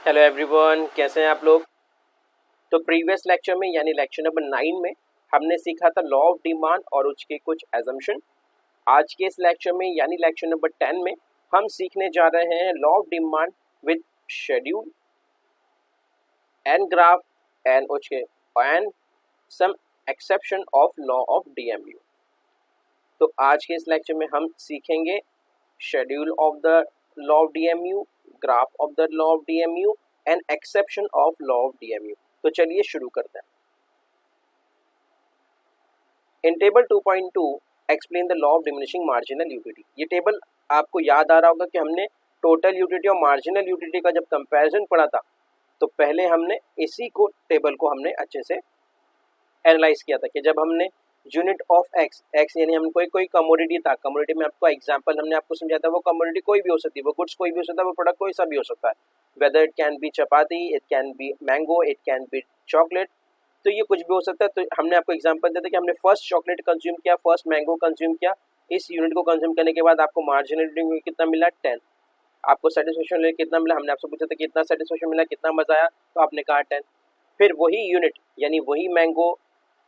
Hello everyone, कैसे हैं आप लोग। तो प्रीवियस लेक्चर में यानी लेक्चर नंबर 9 में हमने सीखा था लॉ ऑफ डिमांड और उसके कुछ एजम्पशन। आज के इस लेक्चर में यानी लेक्चर नंबर 10 में हम सीखने जा रहे हैं law of demand with schedule and graph and उसके and some exception of law of DMU. तो आज के इस लेक्चर में हम सीखेंगे schedule of the law of DMU, graph of the law of DMU and exception of law of DMU. तो चलिए शुरू करते हैं। In table 2.2 explain the law of diminishing marginal utility. ये टेबल आपको याद आ रहा होगा कि हमने टोटल यूटिलिटी और मार्जिनल यूटिलिटी का जब कंपैरिजन पढ़ा था तो पहले हमने इसी को टेबल को हमने अच्छे से एनालाइज किया था कि जब हमने यूनिट ऑफ एक्स यानी हम कोई कमोडिटी था, कमोडिटी में आपको एग्जांपल हमने आपको समझाया था, वो कमोडिटी कोई भी हो सकती है, वो गुड्स कोई भी हो सकता है, वो प्रोडक्ट कोई सा भी हो सकता है, whether it can be chapati, it can be mango, it can be chocolate, तो ये कुछ भी हो सकता है। तो हमने आपको एग्जांपल दिया था कि हमने फर्स्ट चॉकलेट कंज्यूम किया, फर्स्ट मैंगो कंज्यूम किया, इस यूनिट को कंज्यूम करने के बाद आपको मार्जिनल कितना मिला 10, आपको सेटिस्फेक्शन कितना मिला, हमने आपसे पूछा था कितना सेटिस्फेक्शन मिला, कितना मजा आया, तो आपने कहा 10। फिर वही यूनिट यानी वही मैंगो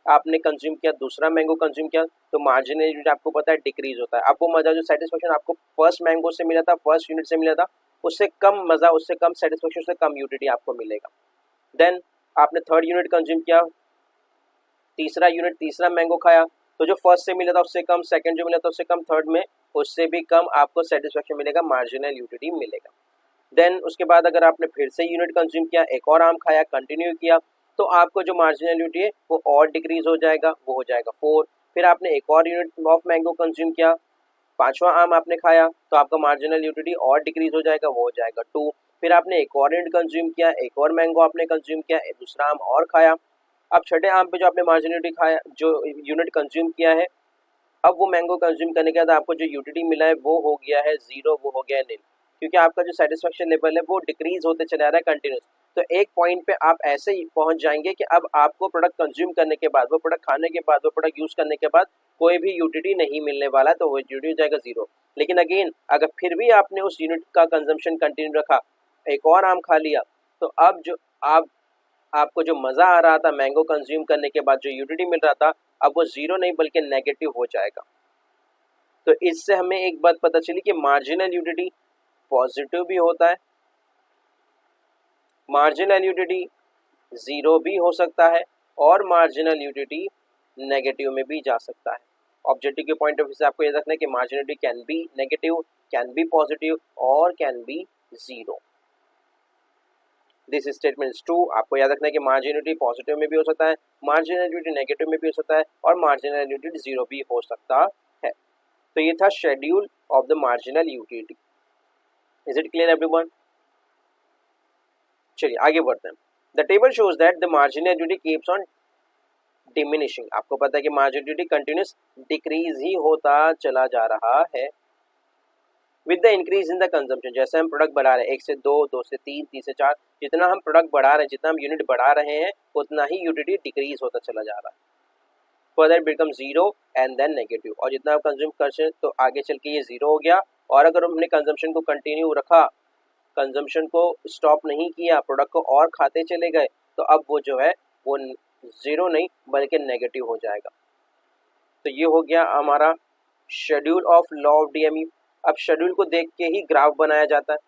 आपने कंज्यूम किया, दूसरा मैंगो कंज्यूम किया, तो मार्जिनल यूनिट आपको पता है डिक्रीज होता है। अब वो मजा जो सेटिस्फेक्शन आपको फर्स्ट मैंगो से मिला था, फर्स्ट यूनिट से मिला था, उससे कम मजा, उससे कम सेटिस्फेक्शन, उससे कम यूटिलिटी आपको मिलेगा। देन आपने थर्ड यूनिट कंज्यूम किया, तीसरा यूनिट, तीसरा मैंगो खाया, तो जो फर्स्ट से मिला था उससे कम, सेकंड जो मिला था उससे कम, थर्ड में उससे भी कम आपको सेटिस्फेक्शन मिलेगा, मार्जिनल यूटिलिटी मिलेगा। देन उसके बाद अगर आपने फिर से यूनिट कंज्यूम किया, एक और आम खाया, कंटिन्यू किया, तो आपको जो मार्जिनल यूटिलिटी है वो और डिक्रीज हो जाएगा, वो हो जाएगा 4। फिर आपने एक और यूनिट ऑफ मैंगो कंज्यूम किया, पांचवा आम आपने खाया, तो आपका मार्जिनल यूटिलिटी और डिक्रीज हो जाएगा, वो हो जाएगा 2। फिर आपने एक और यूनिट कंज्यूम किया, एक और मैंगो आपने कंज्यूम किया, एक दूसरा आम और खाया, अब छठे आम पे जो आपने मार्जिनल यूटिलिटी खाया, जो यूनिट कंज्यूम किया है, अब वो मैंगो कंज्यूम करने के बाद आपको जो यूटिलिटी मिला है वो हो गया है 0, वो हो गया है 0, क्योंकि आपका जो सेटिस्फेक्शन लेवल है वो डिक्रीज होते चला रहा है कंटिन्यूस। तो एक पॉइंट पे आप ऐसे ही पहुंच जाएंगे कि अब आपको प्रोडक्ट कंज्यूम करने के बाद, वो प्रोडक्ट खाने के बाद, वो प्रोडक्ट यूज करने के बाद कोई भी यूटिलिटी नहीं मिलने वाला, तो वो यूटिलिटी हो जाएगा 0। लेकिन अगेन अगर फिर भी आपने उस यूनिट का कंजम्पशन कंटिन्यू रखा, एक और आम खा लिया, तो अब जो आपको जो मजा आ रहा था मैंगो कंज्यूम करने के बाद, जो यूटिलिटी मिल रहा था, अब वो 0 नहीं बल्कि नेगेटिव हो जाएगा। तो इससे हमें एक बात पता चली कि मार्जिनल यूटिलिटी पॉजिटिव भी होता है, मार्जिनल यूटिलिटी 0 भी हो सकता है, और मार्जिनल यूटिलिटी नेगेटिव में भी जा सकता है। ऑब्जेक्टिव के पॉइंट ऑफ व्यू से आपको याद रखना है कि marginal utility can be negative, can be positive और can be 0। This statement is true. आपको याद रखना है कि मार्जिनल यूटिलिटी पॉजिटिव में भी हो सकता है, मार्जिनल यूटिलिटी नेगेटिव में भी हो सकता है, और मार्जिनल यूटिलिटी 0 भी हो सकता है। तो ये था schedule of the marginal utility. Is it clear everyone? चलिए आगे बढ़ते हैं। The table shows that the marginal utility keeps on diminishing. आपको पता है कि मार्जिनल यूटिलिटी कंटिन्यूस डिक्रीज ही होता चला जा रहा है with the increase in the consumption. जैसे हम प्रोडक्ट बढ़ा रहे हैं, 1 से 2, 2 से 3, 3 से 4, जितना हम प्रोडक्ट बढ़ा रहे हैं, जितना हम यूनिट बढ़ा रहे हैं, उतना ही यूटिलिटी डिक्रीज होता चला जा रहा है। Further it become 0 and then negative, और जितना आप कंज्यूम करते हैं तो आगे चल के ये 0 हो गया। और अगर हमने कंजम्पशन को कंटिन्यू रखा, कंजम्पशन को स्टॉप नहीं किया, प्रोडक्ट को और खाते चले गए, तो अब वो जो है वो 0 नहीं बल्कि नेगेटिव हो जाएगा। तो ये हो गया हमारा schedule of law of DMU. अब शेड्यूल को देख के ही ग्राफ बनाया जाता है।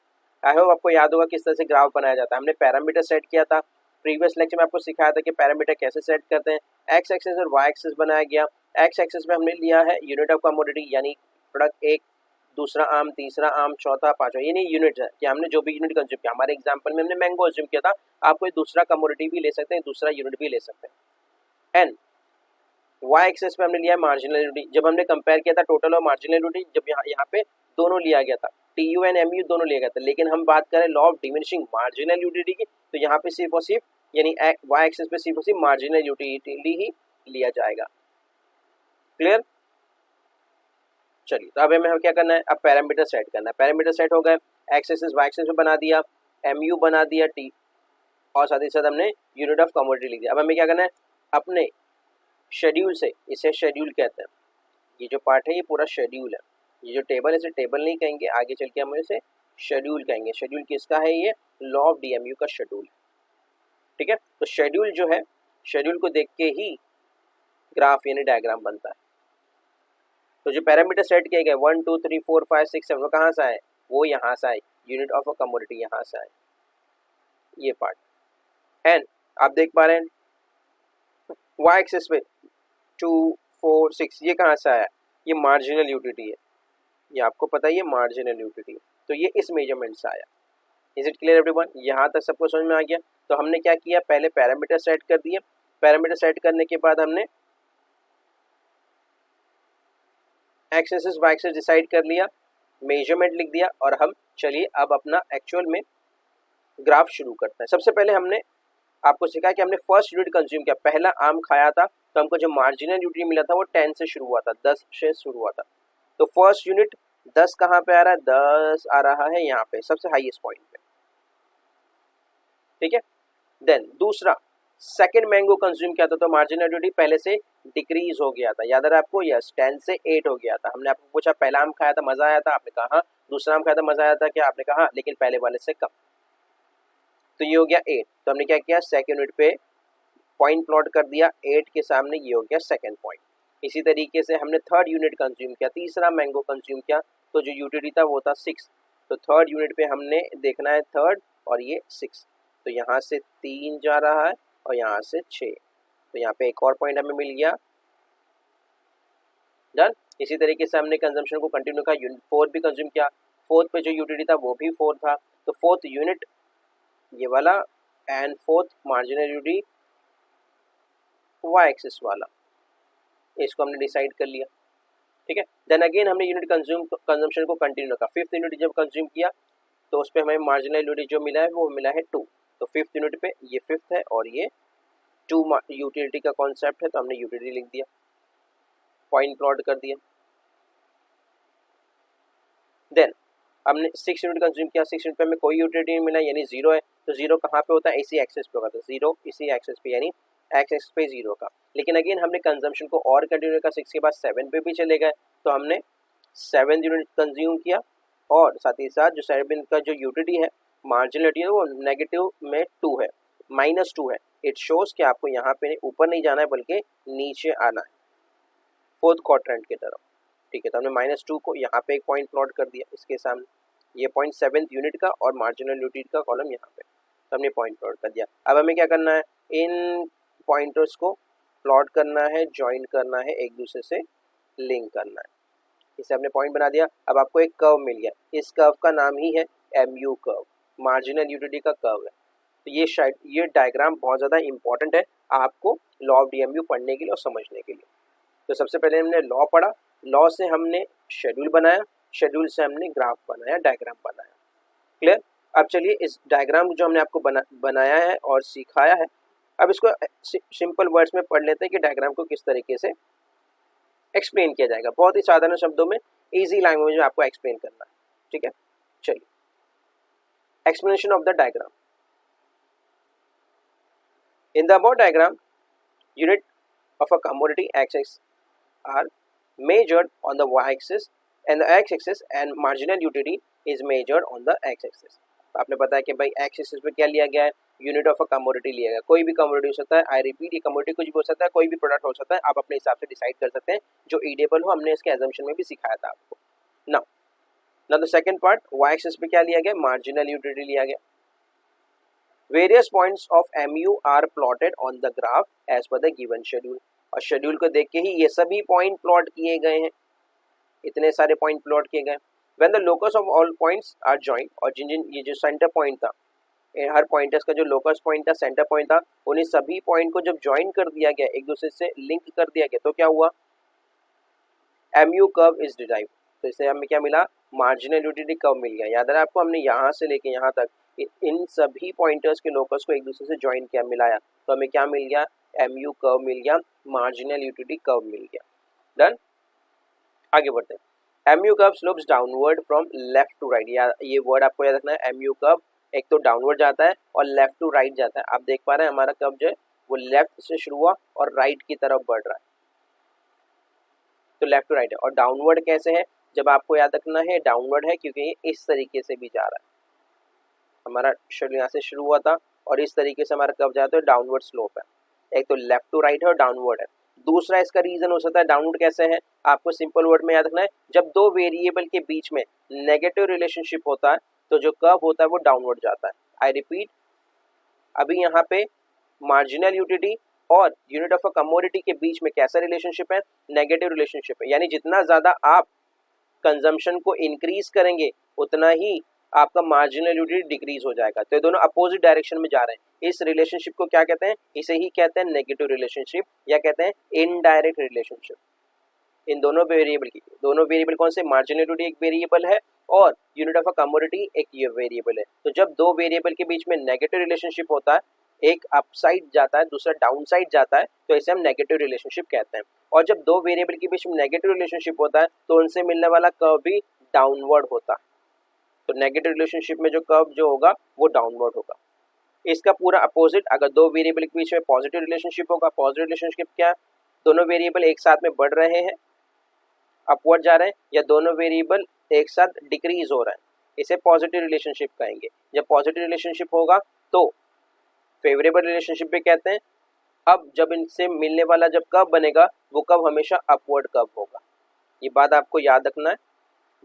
आई होप आपको याद होगा किस तरह से ग्राफ बनाया जाता है। हमने पैरामीटर सेट किया था, प्रीवियस लेक्चर में आपको सिखाया था कि पैरामीटर कैसे सेट करते हैं। एक्स एक्सिस और वाई एक्सिस बनाया गया। एक्स एक्सिस में हमने लिया है यूनिट ऑफ कमोडिटी, यानी प्रोडक्ट 1, दूसरा आम, तीसरा आम, चौथा, पांचवा, ये नहीं यूनिट है कि हमने जो भी यूनिट कंज्यूम किया। हमारे एग्जाम्पल में हमने मैंगो कंज्यूम किया था, आप कोई दूसरा कमोडिटी भी ले सकते हैं, दूसरा यूनिट भी ले सकते हैं। एंड वाई एक्सिस पे हमने लिया है मार्जिनल यूटिलिटी। जब हमने कंपेयर किया था टोटल और मार्जिनल यूटिलिटी, जब यहाँ पे दोनों लिया गया था, T U and M U दोनों लिया गया था, लेकिन हम बात करें law of diminishing marginal utility की, तो यहाँ पे सिर्फ और सिर्फ यानी वाई एक्सिस पे सिर्फ और सिर्फ मार्जिनल यूटिलिटी ही लिया जाएगा। क्लियर? चलिए, तो अब हमें क्या करना है, अब पैरामीटर सेट करना है। पैरामीटर सेट हो गए, एक्स एक्सिस वाई एक्सिस पे बना दिया, एम यू बना दिया, टी, और साथ ही साथ हमने यूनिट ऑफ कमोडिटी लिख दिया। अब हमें क्या करना है, अपने शेड्यूल से, इसे शेड्यूल कहते हैं, ये जो पार्ट है ये पूरा शेड्यूल है। ये जो टेबल है इसे टेबल नहीं कहेंगे, आगे चल के हम इसे शेड्यूल कहेंगे। शेड्यूल किसका है ये? लॉ ऑफ डीएमयू का शेड्यूल। ठीक है, तो शेड्यूल जो है, शेड्यूल को देख के ही ग्राफ यानी डायग्राम बनता है। तो जो पैरामीटर सेट किए गए 1 2 3 4 5 6 7 वो कहाँ से आए, वो यहाँ से आए, यूनिट ऑफ अ कमोडिटी यहाँ से आए, ये पार्ट। एंड आप देख पा रहे हैं वाई एक्सिस पे 2 4 6 ये कहाँ से आया, ये मार्जिनल यूटिलिटी है, ये आपको पता है ये मार्जिनल यूटिलिटी है, तो ये इस मेजरमेंट से आया। इज इट क्लियर एवरीवन, यहाँ तक सबको समझ में आ गया। तो हमने क्या किया, पहले पैरामीटर सेट कर दिए, पैरामीटर सेट करने के बाद हमने X axis Y axis decide कर लिया, मेजरमेंट लिख दिया, और हम चलिए अब अपना एक्चुअल में ग्राफ शुरू करते हैं। सबसे पहले हमने आपको सिखाया कि हमने फर्स्ट यूनिट कंज्यूम किया, पहला आम खाया था, तो हमको जो मार्जिनल यूटिलिटी मिला था वो 10 से शुरू हुआ था, 10 से शुरू हुआ था। तो फर्स्ट यूनिट 10 कहाँ पे आ रहा है, 10 आ रहा है यहाँ पे सबसे हाईएस्ट पॉइंट पे। ठीक है, देन दूसरा सेकंड मैंगो कंज्यूम किया था, तो मार्जिनल यूटिलिटी पहले से डिक्रीज हो गया था, याद है आपको, यस 10 से 8 हो गया था। हमने आपको पूछा पहला आम खाया था मजा आया था, आपने कहा हाँ, दूसरा आम खाया था मजा आया था क्या, आपने कहा हाँ, लेकिन पहले वाले से कम, तो ये हो गया 8। तो हमने क्या किया, सेकंड यूनिट पे पॉइंट प्लॉट कर दिया, 8 के सामने ये हो गया सेकंड पॉइंट। इसी तरीके से हमने थर्ड यूनिट कंज्यूम किया, तीसरा मैंगो कंज्यूम किया, तो जो यूटिलिटी था वो था 6, तो थर्ड यूनिट पे हमने देखना है थर्ड, और ये 6, तो यहाँ से 3 जा रहा है और यहाँ से 6, तो यहाँ पे एक और पॉइंट हमें मिल गया, डन। इसी तरीके से हमने कंजम्पशन को कंटिन्यू किया, यूनिट 4 भी कंज्यूम किया, फोर्थ पे जो यूटिलिटी था वो भी 4 था, तो फोर्थ यूनिट ये वाला, and fourth marginal utility Y axis वाला, इसको हमने डिसाइड कर लिया। ठीक है, देन अगेन हमने यूनिट कंजम्पशन को कंटिन्यू किया, फिफ्थ यूनिट जब कंज्यूम किया तो उस पर हमें मार्जिनल यूटिलिटी जो मिला है वो मिला है 2, तो फिफ्थ यूनिट पे ये फिफ्थ है और ये 2 यूटिलिटी का कॉन्सेप्ट है, तो हमने यूटिलिटी लिख दिया, पॉइंट प्लॉट कर दिया। देन हमने 6 यूनिट कंज्यूम किया, 6 यूनिट पे हमें कोई यूटिलिटी नहीं मिला यानी 0 है, तो 0 कहाँ पे होता है, इसी एक्सेस पे होगा, तो 0 इसी एक्सेस पे यानी एक्स एक्स पे 0 का। लेकिन अगेन हमने कंजम्पशन को और कंटिन्यू का 6 के बाद 7 पे भी चले गए, तो हमने 7 यूनिट कंज्यूम किया, और साथ ही साथ जो 7 का जो यूटिलिटी है मार्जिनलिटी है वो नेगेटिव में 2 है, -2 है। इट शोज कि आपको यहाँ पे ऊपर नहीं जाना है बल्कि नीचे आना है, फोर्थ क्वाड्रेंट की तरफ। ठीक है, तो हमने -2 को यहाँ पे एक पॉइंट प्लॉट कर दिया इसके सामने, ये पॉइंट 7th यूनिट का और मार्जिनल यूटिलिटी का कॉलम यहाँ पे, तो हमने पॉइंट प्लॉट कर दिया। अब हमें क्या करना है, इन पॉइंटर्स को प्लॉट करना है, ज्वाइन करना है, एक दूसरे से लिंक करना है। इसे हमने पॉइंट बना दिया। अब आपको एक कर्व मिल गया, इस कर्व का नाम ही है MU कर्व, मार्जिनल यूटिलिटी का कर्व है। तो ये डायग्राम बहुत ज़्यादा इंपॉर्टेंट है आपको लॉ ऑफ DMU पढ़ने के लिए और समझने के लिए। तो सबसे पहले हमने लॉ पढ़ा, लॉ से हमने शेड्यूल बनाया, शेड्यूल से हमने ग्राफ बनाया, डायग्राम बनाया। क्लियर। अब चलिए इस डायग्राम जो हमने आपको बनाया है और सिखाया है, अब इसको सिंपल वर्ड्स में पढ़ लेते हैं कि डायग्राम को किस तरीके से एक्सप्लेन किया जाएगा। बहुत ही साधारण शब्दों में, इजी लैंग्वेज में आपको एक्सप्लेन करना है। ठीक है, चलिए explanation of the diagram. In the above diagram, unit of a commodity axis are measured on the y-axis and the x-axis and marginal utility is measured on the x-axis। आपने पता है कि भाई x-axis पे क्या लिया गया है, यूनिट ऑफ अ कमोडिटी लिया गया, कोई भी कमोडिटी हो सकता है, आई रिपीट ये कमोडिटी कुछ भी हो सकता है, कोई भी प्रोडक्ट हो सकता है, आप अपने हिसाब से डिसाइड कर सकते हैं जो ईडेबल हो। हमने इसके एजम्पशन में भी सिखाया था आपको। Now the second part, y-axis पे क्या लिया गया, मार्जिनल यूटिलिटी लिया गया। Various points of MU are plotted on the graph as per the given schedule। और शेड्यूल को देख के ही ये सभी पॉइंट प्लॉट किए गए हैं, इतने सारे पॉइंट प्लॉट किए गए। When the locus of all points are joined, और जिन जिन ये जो सेंटर पॉइंट था, हर पॉइंटर्स का जो लोकस पॉइंट था, सेंटर पॉइंट था, उन्हीं सभी पॉइंट को जब ज्वाइन कर दिया गया, एक दूसरे से लिंक कर दिया गया, तो क्या हुआ, MU कर्व इज डिराइव। तो इससे हमें क्या मिला, मार्जिनल यूटिलिटी कर्व मिल गया। याद है आपको, हमने यहाँ से लेके यहाँ तक इन सभी पॉइंटर्स के लोकस को एक दूसरे से ज्वाइन किया, मिलाया, तो हमें क्या मिल गया, MU कर्व मिल गया, मार्जिनल यूटिलिटी कर्व मिल गया। डन, आगे बढ़ते हैं। MU curve slopes downward from left to right. ये वर्ड आपको याद रखना है, MU कर्व एक तो डाउनवर्ड जाता है और लेफ्ट टू राइट जाता है। आप देख पा रहे हैं हमारा कर्व जो है वो लेफ्ट से शुरू हुआ और राइट की तरफ बढ़ रहा है, तो लेफ्ट टू राइट है। और डाउनवर्ड कैसे है, जब आपको याद रखना है डाउनवर्ड है क्योंकि ये इस तरीके से भी जा रहा है, हमारा शेड्यूल यहाँ से शुरू हुआ था और इस तरीके से हमारा कर्व जाता है, डाउनवर्ड स्लोप है। एक तो लेफ्ट टू राइट है और डाउनवर्ड है। दूसरा इसका रीजन हो सकता है डाउनवर्ड कैसे है, आपको सिंपल वर्ड में याद रखना है, जब दो वेरिएबल के बीच में नेगेटिव रिलेशनशिप होता है तो जो कर्व होता है वो डाउनवर्ड जाता है। आई रिपीट, अभी यहाँ पे मार्जिनल यूटिलिटी और यूनिट ऑफ अ कमोडिटी के बीच में कैसा रिलेशनशिप है, नेगेटिव रिलेशनशिप है। यानी जितना ज्यादा आप कंजम्पशन को इंक्रीज करेंगे उतना ही आपका मार्जिनल यूटिलिटी डिक्रीज हो जाएगा। तो ये दोनों अपोजिट डायरेक्शन में जा रहे हैं। इस रिलेशनशिप को क्या कहते हैं, इसे ही कहते हैं नेगेटिव रिलेशनशिप या कहते हैं इनडायरेक्ट रिलेशनशिप। इन दोनों वेरिएबल की, दोनों वेरिएबल कौन से, मार्जिनल यूटिलिटी एक वेरिएबल है और यूनिट ऑफ अ कमोडिटी एक ये वेरिएबल है। तो जब दो वेरिएबल के बीच में नेगेटिव रिलेशनशिप होता है, एक अपसाइड जाता है दूसरा डाउन साइड जाता है, तो इसे हम नेगेटिव रिलेशनशिप कहते हैं। और जब दो वेरिएबल के बीच में नेगेटिव रिलेशनशिप होता है तो उनसे मिलने वाला कर्व भी डाउनवर्ड होता है। तो नेगेटिव रिलेशनशिप में जो कर्व जो होगा वो डाउनवर्ड होगा। इसका पूरा अपोजिट, अगर दो वेरिएबल के बीच में पॉजिटिव रिलेशनशिप होगा, पॉजिटिव रिलेशनशिप क्या है, दोनों वेरिएबल एक साथ में बढ़ रहे हैं, अपवर्ड जा रहे हैं, या दोनों वेरिएबल एक साथ डिक्रीज हो रहे हैं, इसे पॉजिटिव रिलेशनशिप कहेंगे। जब पॉजिटिव रिलेशनशिप होगा तो फेवरेबल रिलेशनशिप भी कहते हैं। अब जब इनसे मिलने वाला जब कर्व बनेगा वो कर्व हमेशा अपवर्ड कर्व होगा। ये बात आपको याद रखना है।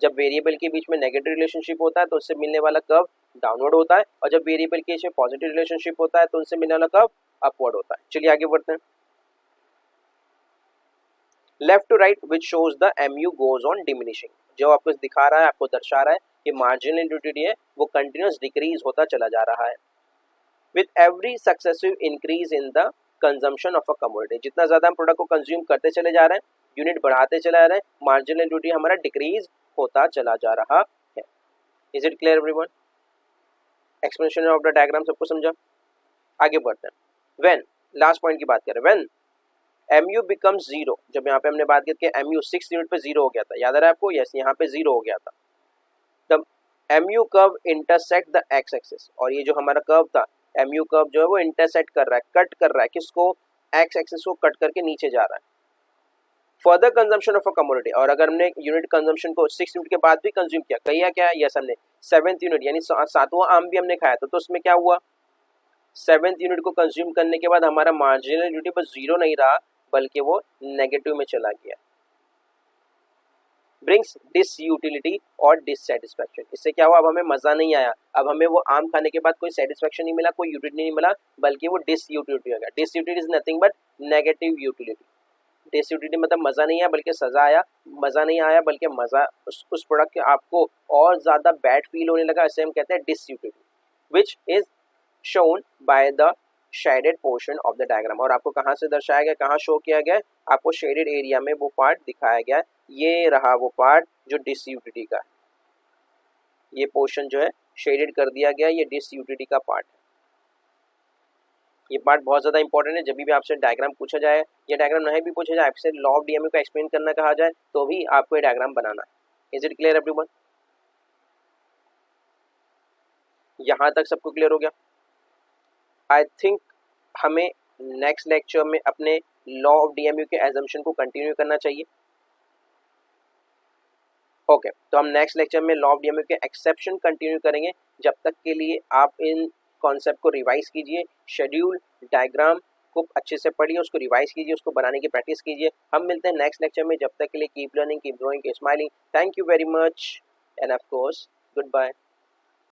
जब वेरिएबल के बीच में नेगेटिव रिलेशनशिप होता है तो उससे मिलने वाला कर्व डाउनवर्ड होता है, और जब वेरिएबल के बीच में पॉजिटिव रिलेशनशिप होता है तो उनसे मिलने वाला कर्व अपवर्ड होता है। चलिए आगे बढ़ते हैं। Left to right which shows the MU goes on diminishing, जो आपको दिखा रहा है, आपको दर्शा रहा है कि मार्जिनल यूटिलिटी है वो कंटिन्यूस डिक्रीज होता चला जा रहा है with every successive increase in the consumption of a commodity. जितना ज्यादा हम प्रोडक्ट को कंज्यूम करते चले जा रहे हैं, यूनिट बढ़ाते चला रहे हैं, मार्जिनल यूटिलिटी हमारा डिक्रीज होता चला जा रहा है। Is it clear everyone? Explanation of the diagram सबको समझा? आगे बढ़ते हैं। व्हेन, लास्ट पॉइंट की बात करें, व्हेन MU बिकम्स जीरो, जब यहाँ पे हमने बात की कि MU 6 यूनिट पे जीरो हो गया था, याद आ रहा है आपको? यस, यहाँ पे जीरो हो गया था। तब MU curve intersect the x axis, और ये जो हमारा कर्व था MU कर्व जो है वो इंटरसेक्ट कर रहा है, कट कर रहा है किसको, एक्स एक्सिस को कट करके नीचे जा रहा है। Further consumption of a commodity, और अगर हमने यूनिट कंजम्पशन को 6 यूनिट के बाद भी कंज्यूम किया, कहिए क्या, यस हमने 7th यूनिट यानी 7वां आम भी हमने खाया था, तो उसमें क्या हुआ, 7th यूनिट को कंज्यूम करने के बाद हमारा मार्जिनल यूटिलिटी बस जीरो नहीं रहा बल्कि वो नेगेटिव में चला गया। ब्रिंग्स डिसयूटिलिटी और डिससेटिस्फैक्शन, इससे क्या हुआ, अब हमें मजा नहीं आया, अब हमें वो आम खाने के बाद कोई सेटिस्फैक्शन नहीं मिला, कोई यूटिलिटी नहीं मिला, बल्कि वो डिसयूटिलिटी हो गया। Disutility is nothing but negative utility. Disutility मतलब मजा नहीं आया बल्कि सजा आया, मजा नहीं आया बल्कि मजा उस प्रोडक्ट के आपको और ज्यादा बैड फील होने लगा, इसे हम कहते हैं disutility, which is shown by the shaded portion of the diagram. और आपको कहाँ से दर्शाया गया, कहाँ शो किया गया, आपको शेडेड एरिया में वो पार्ट दिखाया गया। ये रहा वो पार्ट जो डिसयूटिलिटी का है, ये पोर्शन जो है शेडेड कर दिया गया, ये डिसयूटिलिटी का पार्ट है। ये पार्ट बहुत ज़्यादा इंपॉर्टेंट है। जब भी आपसे डायग्राम पूछा जाए या डायग्राम नहीं भी पूछा जाए, आपसे लॉ ऑफ DMU का एक्सप्लेन करना कहा जाए, तो भी आपको ये डायग्राम बनाना है। Is it clear everyone? यहाँ तक सबको क्लियर हो गया? आई थिंक हमें नेक्स्ट लेक्चर में अपने लॉ ऑफ DMU के एजम्पशन को कंटिन्यू करना चाहिए। ओके, तो हम नेक्स्ट लेक्चर में लॉ ऑफ DMU के एक्सेप्शन कंटिन्यू करेंगे। जब तक के लिए आप इन कॉन्सेप्ट को रिवाइज कीजिए, शेड्यूल डायग्राम को अच्छे से पढ़िए, उसको रिवाइज कीजिए, उसको बनाने की प्रैक्टिस कीजिए। हम मिलते हैं नेक्स्ट लेक्चर में। जब तक के लिए keep learning, keep growing, keep smiling. Thank you very much and of course good bye.